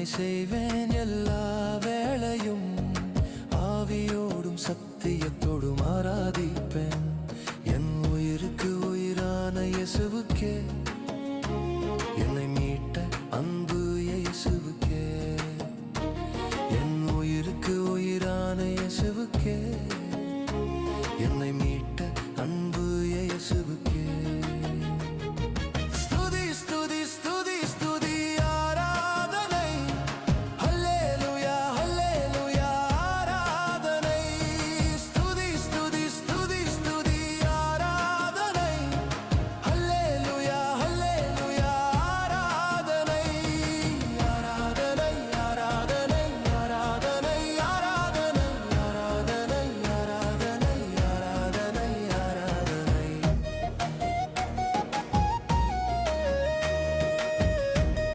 செய்வேன் எல்லா வேளையும், ஆவியோடும் சத்தியத்தோடும் ஆராதிப்பேன். என் உயிருக்கு உயிரான இயேசுவுக்கே என்னை மீட்டு